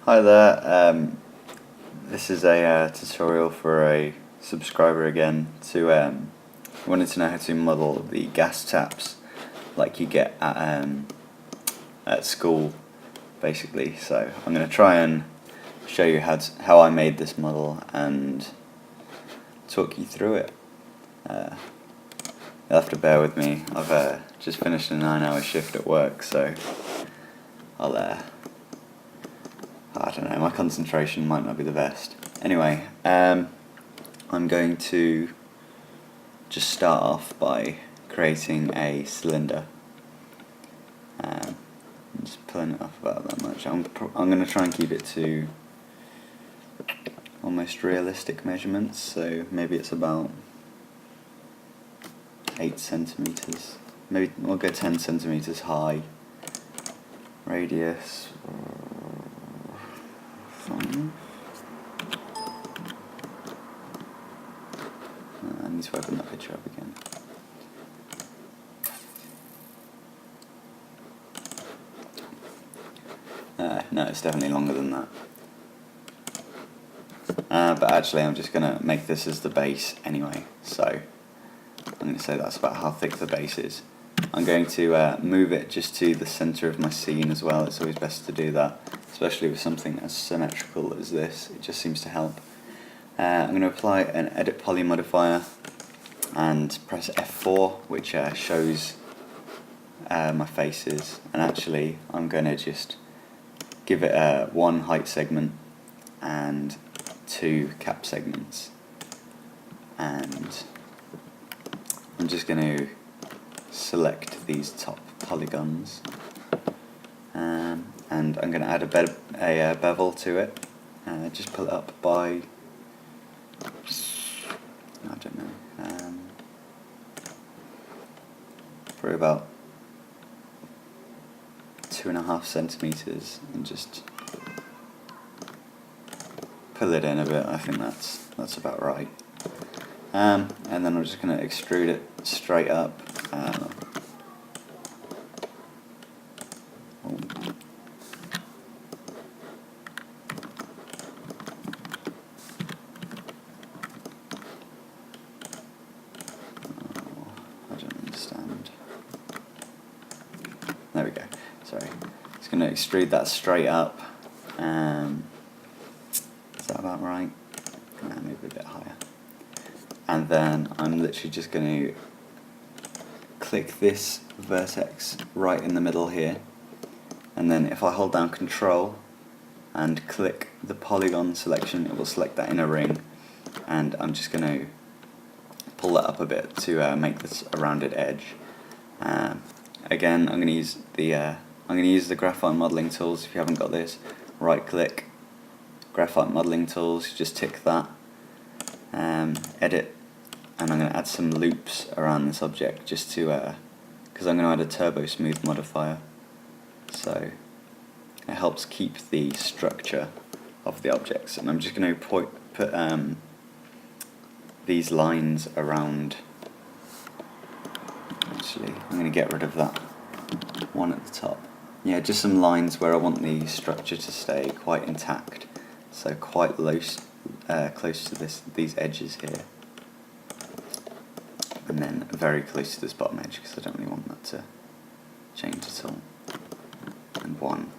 Hi there, this is a tutorial for a subscriber again wanted to know how to model the gas taps like you get at school basically. So I'm going to try and show you how I made this model and talk you through it. You'll have to bear with me, I've just finished a 9-hour shift at work, so I don't know, my concentration might not be the best. Anyway, I'm going to just start off by creating a cylinder. I'm just pulling it off about that much. I'm going to try and keep it to almost realistic measurements, so maybe it's about 8 centimeters. Maybe we'll go 10 centimeters high. Radius. I need to open that picture up again. No, it's definitely longer than that. But actually I'm just going to make this as the base anyway, so I'm going to say that's about how thick the base is. I'm going to move it just to the center of my scene as well. It's always best to do that, especially with something as symmetrical as this. It just seems to help. I'm going to apply an edit poly modifier and press F4, which shows my faces, and actually I'm going to just give it one height segment and 2 cap segments, and I'm just going to select these top polygons, and I'm going to add a bevel to it. Just pull it up by, I don't know, for about 2.5 centimeters, and just pull it in a bit. I think that's about right. And then I'm just going to extrude it straight up. I don't understand. There we go. Sorry. Just going to extrude that straight up. Is that about right? Maybe a bit higher. And then I'm literally just going to click this vertex right in the middle here, and then if I hold down Control and click the polygon selection, it will select that inner ring, and I'm just going to pull that up a bit to make this a rounded edge. Again, I'm going to use the graphite modeling tools. If you haven't got this, right click, graphite modeling tools, just tick that, edit, and I'm going to add some loops around this object just to, because I'm going to add a turbo smooth modifier, so it helps keep the structure of the objects. And I'm just going to put these lines around. Actually, I'm going to get rid of that one at the top. Yeah, just some lines where I want the structure to stay quite intact, so quite close to these edges here, and then very close to this bottom edge, because I don't really want that to change at all. And one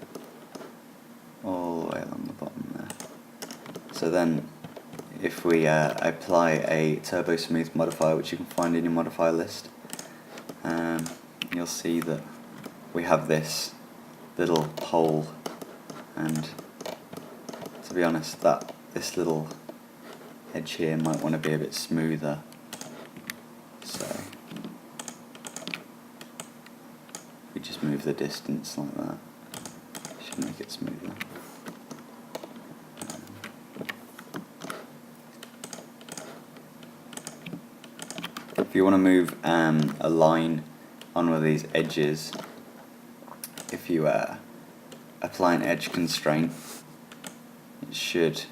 all the way along the bottom there. So then if we apply a turbo smooth modifier, which you can find in your modifier list, you'll see that we have this little hole, and to be honest, this little edge here might want to be a bit smoother, so we just move the distance like that. Should make it smoother. If you want to move a line on one of these edges, if you apply an edge constraint, it should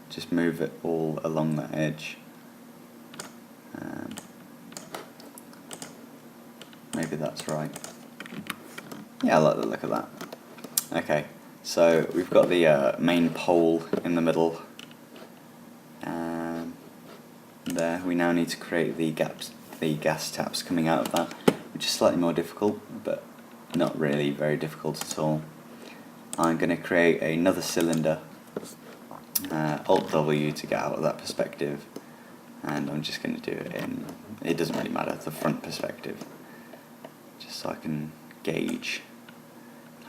just move it all along that edge. Maybe that's right. Yeah, I like the look of that. Okay, So we've got the main pole in the middle. There, we now need to create the gas taps coming out of that, which is slightly more difficult, but not really very difficult at all. I'm going to create another cylinder, Alt W to get out of that perspective, and I'm just going to do it in, it doesn't really matter, the front perspective, just so I can gauge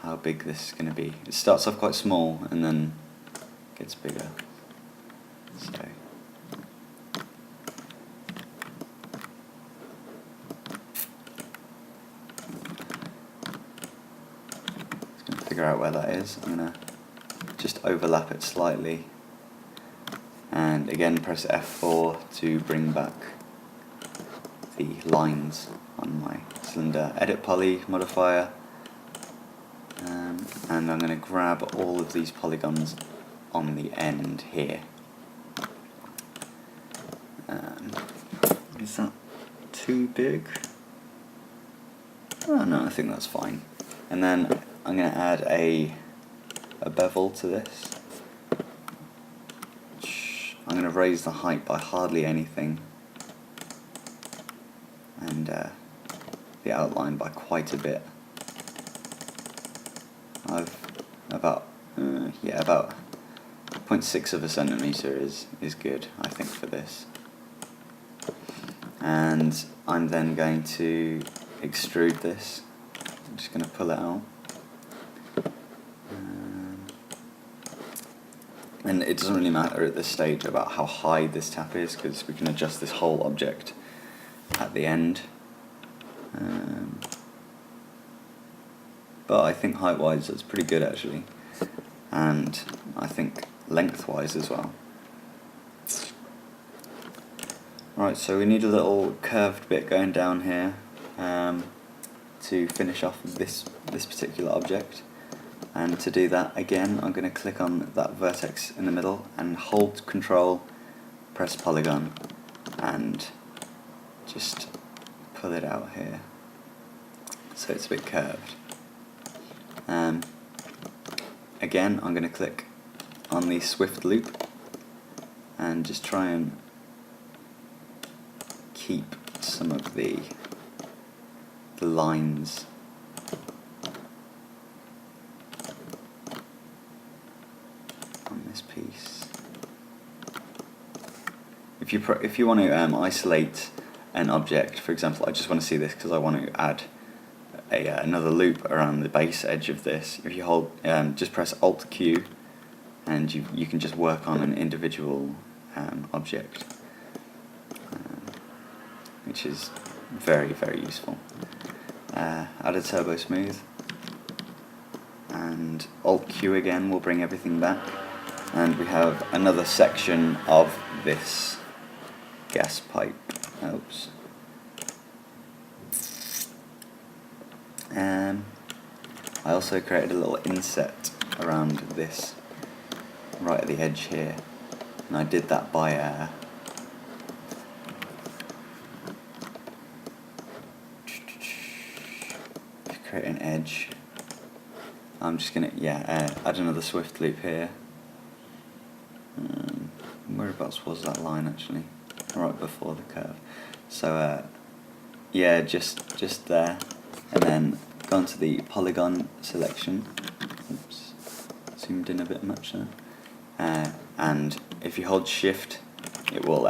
how big this is going to be. It starts off quite small and then gets bigger. So figure out where that is. I'm going to just overlap it slightly, and again press F4 to bring back the lines on my cylinder. Edit poly modifier, and I'm going to grab all of these polygons on the end here. Is that too big? Oh no, I think that's fine. And then I'm going to add a bevel to this. I'm going to raise the height by hardly anything, and the outline by quite a bit. I've about 0.6 of a centimetre is good, I think, for this. And I'm then going to extrude this. I'm just going to pull it out. And it doesn't really matter at this stage about how high this tap is, because we can adjust this whole object at the end. But I think height-wise that's pretty good actually, and I think length-wise as well. Right, so we need a little curved bit going down here to finish off this particular object. And to do that, again, I'm going to click on that vertex in the middle and hold Control, press Polygon, and just pull it out here so it's a bit curved. Again, I'm going to click on the Swift loop and just try and keep some of the lines on this piece. If you want to isolate an object, for example, I just want to see this because I want to add another loop around the base edge of this. If you hold, just press Alt Q, and you can just work on an individual object, which is very, very useful. Add a turbo smooth, and Alt Q again will bring everything back, and we have another section of this gas pipe. Oops. I also created a little inset around this right at the edge here, and I did that by create an edge. I'm just gonna add another Swift loop here. Whereabouts was that line actually? Right before the curve. So just there, and then go onto the polygon selection. Oops, zoomed in a bit much there. And if you hold Shift, it will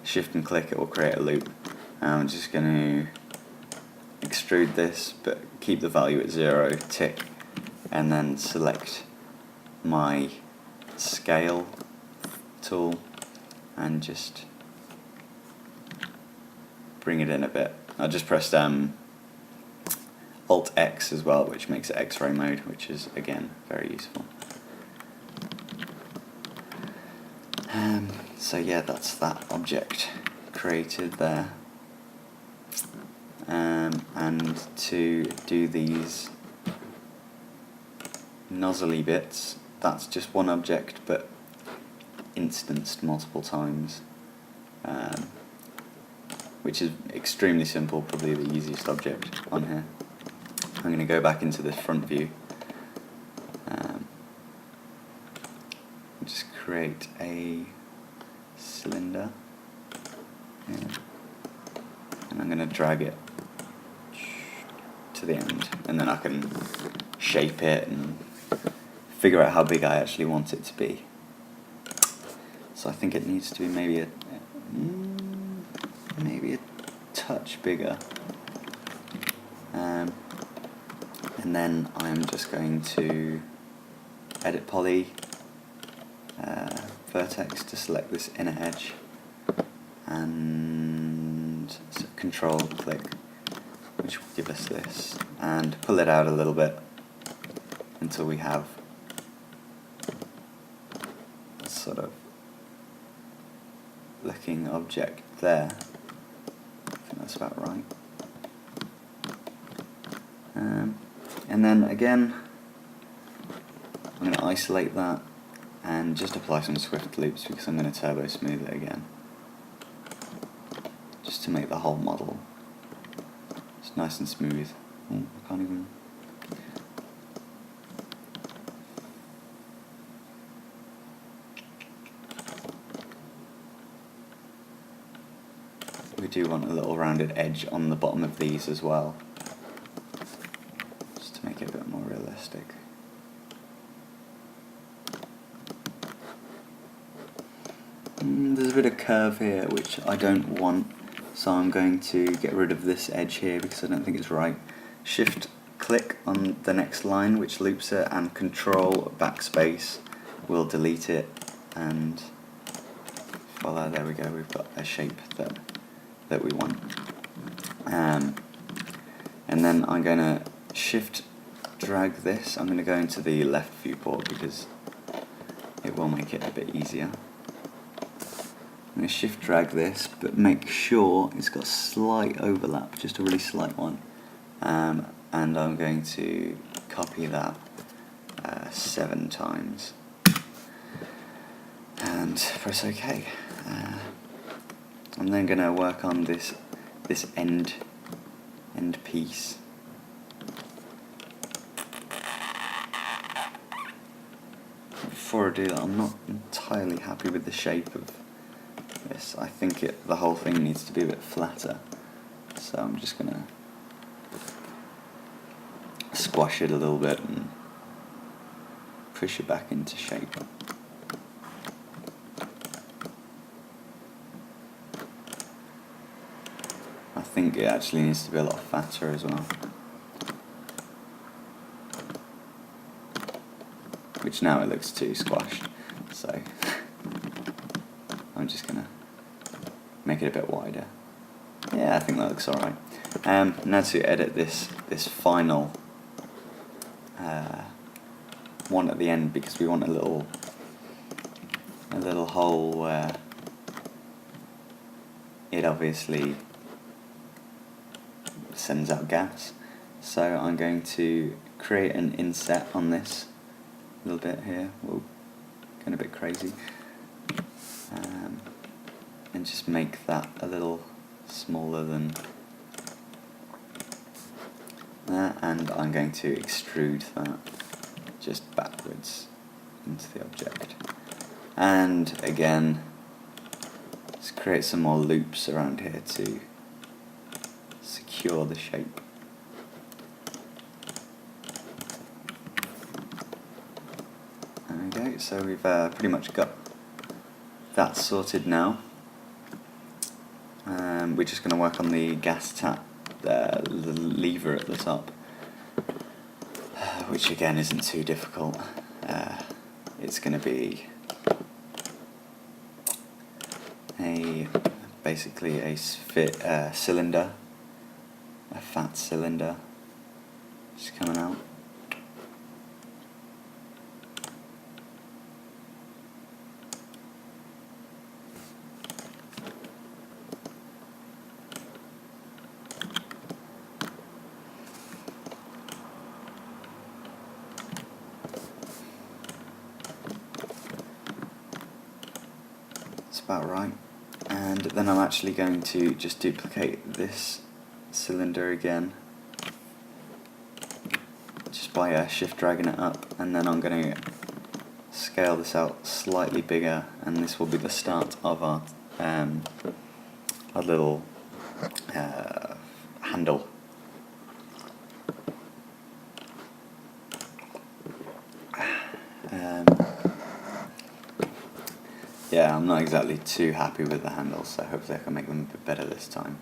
Shift and click. It will create a loop. I'm just going to extrude this, but keep the value at 0. Tick, and then select my scale tool and just bring it in a bit. I just pressed Alt X as well, which makes it X-ray mode, which is again very useful. So yeah, that's that object created there. And to do these nozzly bits, that's just one object but instanced multiple times, which is extremely simple, probably the easiest object on here. I'm going to go back into this front view create a cylinder here, and I'm going to drag it to the end, and then I can shape it and figure out how big I actually want it to be. So I think it needs to be maybe a touch bigger, and then I'm just going to edit poly, vertex to select this inner edge, and control click, which will give us this, and pull it out a little bit until we have a sort of looking object there. I think that's about right. And then again, I'm going to isolate that and just apply some swift loops, because I'm going to turbo smooth it again, just to make the whole model just nice and smooth. Oh, I can't even. We do want a little rounded edge on the bottom of these as well, just to make it a bit more realistic. There's a bit of curve here which I don't want, so I'm going to get rid of this edge here because I don't think it's right. Shift click on the next line which loops it, and control backspace will delete it, and voila, there we go, we've got a shape that we want. And then I'm going to shift drag this. I'm going to go into the left viewport because it will make it a bit easier. I'm going to shift drag this, but make sure it's got a slight overlap, just a really slight one. And I'm going to copy that 7 times and press OK. I'm then going to work on this end piece. Before I do that, I'm not entirely happy with the shape of this. I think the whole thing needs to be a bit flatter, so I'm just going to squash it a little bit and push it back into shape. I think it actually needs to be a lot fatter as well, which now it looks too squashed, so I'm just going to make it a bit wider. Yeah, I think that looks alright. Now to edit this final one at the end, because we want a little hole where it obviously sends out gas. So I'm going to create an inset on this little bit here. Whoa, going a bit crazy. And just make that a little smaller than that, and I'm going to extrude that just backwards into the object. And again, let's create some more loops around here to secure the shape. Okay, so we've pretty much got that sorted now. We're just going to work on the gas tap, the lever at the top, which again isn't too difficult. It's going to be basically a cylinder, a fat cylinder, just coming out. About right, and then I'm actually going to just duplicate this cylinder again just by shift dragging it up, and then I'm going to scale this out slightly bigger, and this will be the start of our little handle. Yeah, I'm not exactly too happy with the handles, so hopefully I can make them a bit better this time.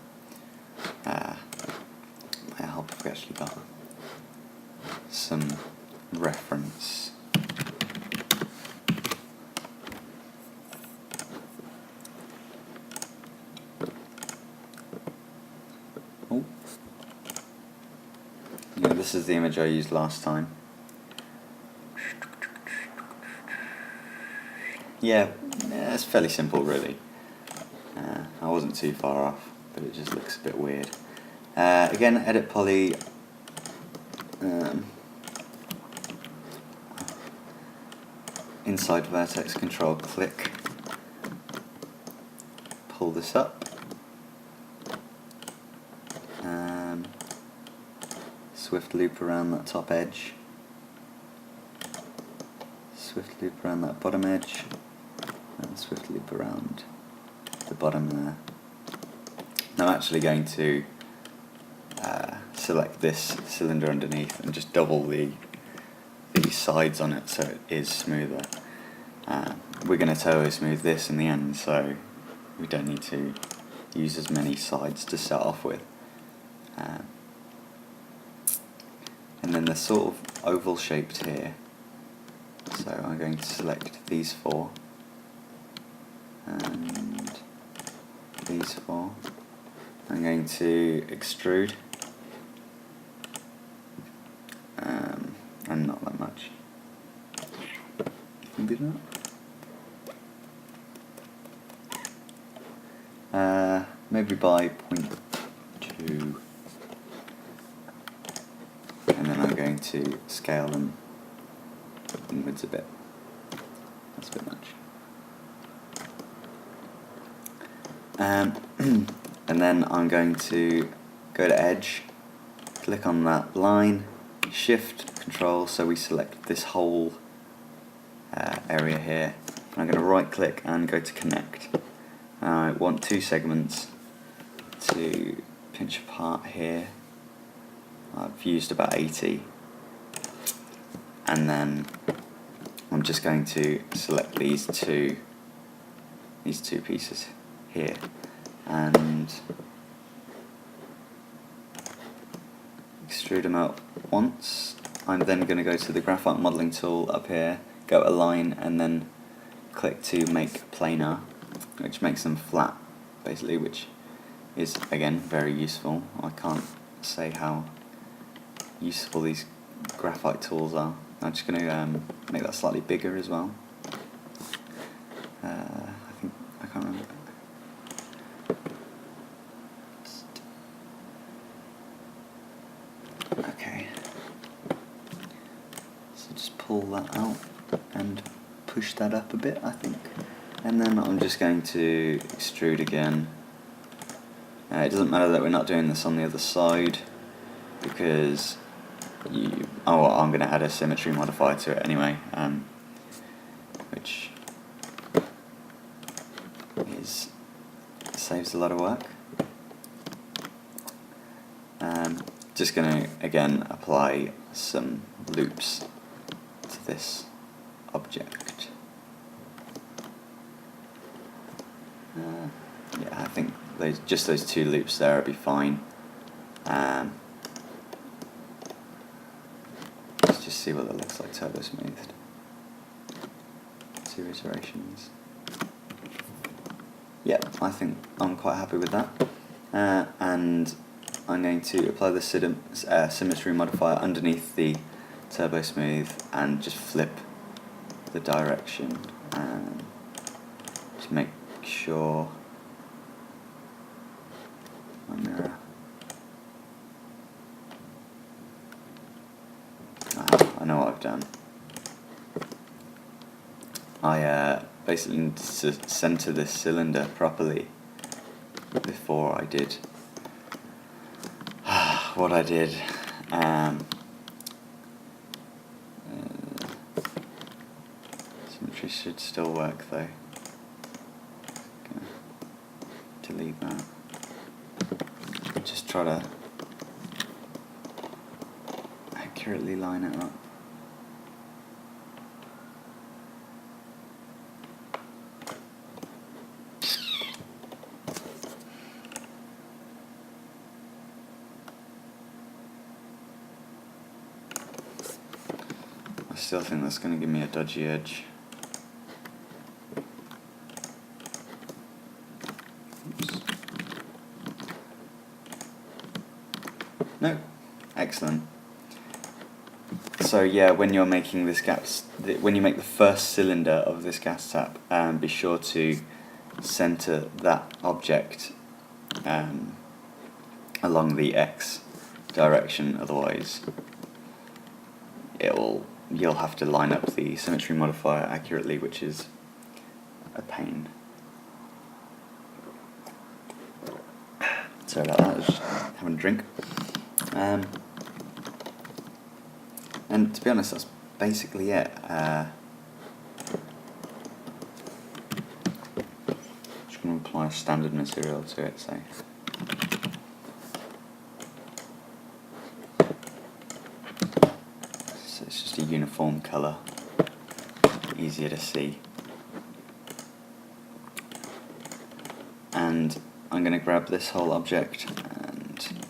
I hope we actually got some reference. Oh, yeah, this is the image I used last time. Yeah, it's fairly simple really. I wasn't too far off, but it just looks a bit weird. Again, edit poly. Inside vertex control, click, pull this up, swift loop around that top edge, swift loop around that bottom edge, and swift loop around the bottom there. Now I'm actually going to select this cylinder underneath and just double the sides on it so it is smoother. We're going to turbo smooth this in the end, so we don't need to use as many sides to start off with. And then they're sort of oval shaped here, so I'm going to select these four and these four. I'm going to extrude, and not that much. Maybe not. Maybe by 0.2, and then I'm going to scale them inwards a bit. That's a bit much. And then I'm going to go to edge, click on that line, shift control, so we select this whole area here. And I'm going to right click and go to connect. I want two segments to pinch apart here. I've used about 80, and then I'm just going to select these two pieces here and extrude them out once. I'm then going to go to the graphite modelling tool up here, go align, and then click to make planar, which makes them flat basically, which is again very useful. I can't say how useful these graphite tools are. I'm just going to make that slightly bigger as well. I can't remember. Okay, so just pull that out and push that up a bit, I think, and then I'm just going to extrude again. It doesn't matter that we're not doing this on the other side, because I'm going to add a symmetry modifier to it anyway, which saves a lot of work. Just going to again apply some loops to this object. Yeah, I think just those two loops there will be fine. Let's just see what that looks like turbo smoothed. 2 iterations. Yeah, I think I'm quite happy with that. And I'm going to apply the symmetry modifier underneath the turbo smooth and just flip the direction and just make sure my mirror. I know what I've done. I basically need to center this cylinder properly before I did what I did. battery should still work though. Gonna delete that. Just try to accurately line it up. I still think that's going to give me a dodgy edge. Oops. No, excellent. So yeah, when you're making this when you make the first cylinder of this gas tap, be sure to center that object along the X direction, otherwise you'll have to line up the symmetry modifier accurately, which is a pain. Sorry about that, I was just having a drink. And to be honest, that's basically it. Just going to apply a standard material to it, so. So it's just a uniform colour, easier to see. And I'm going to grab this whole object, and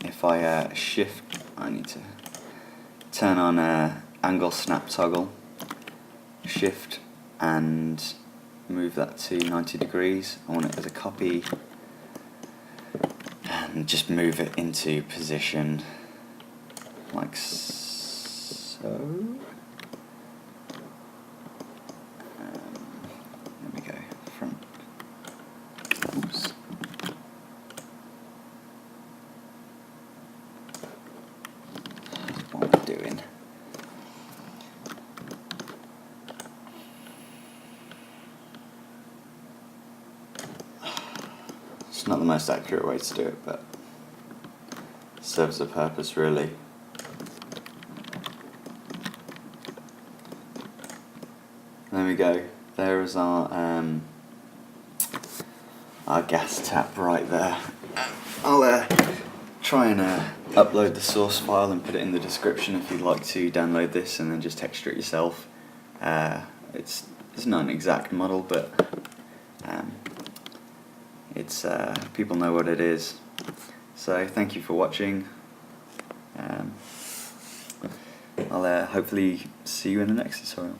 if I shift, I need to turn on angle snap toggle, shift and move that to 90 degrees. I want it as a copy, and just move it into position like so. There we go, front. Oops. What am I doing? It's not the most accurate way to do it, but it serves a purpose really. There we go. There is our gas tap right there. I'll try and upload the source file and put it in the description if you'd like to download this and then just texture it yourself. It's not an exact model, but it's people know what it is. So thank you for watching. I'll hopefully see you in the next tutorial.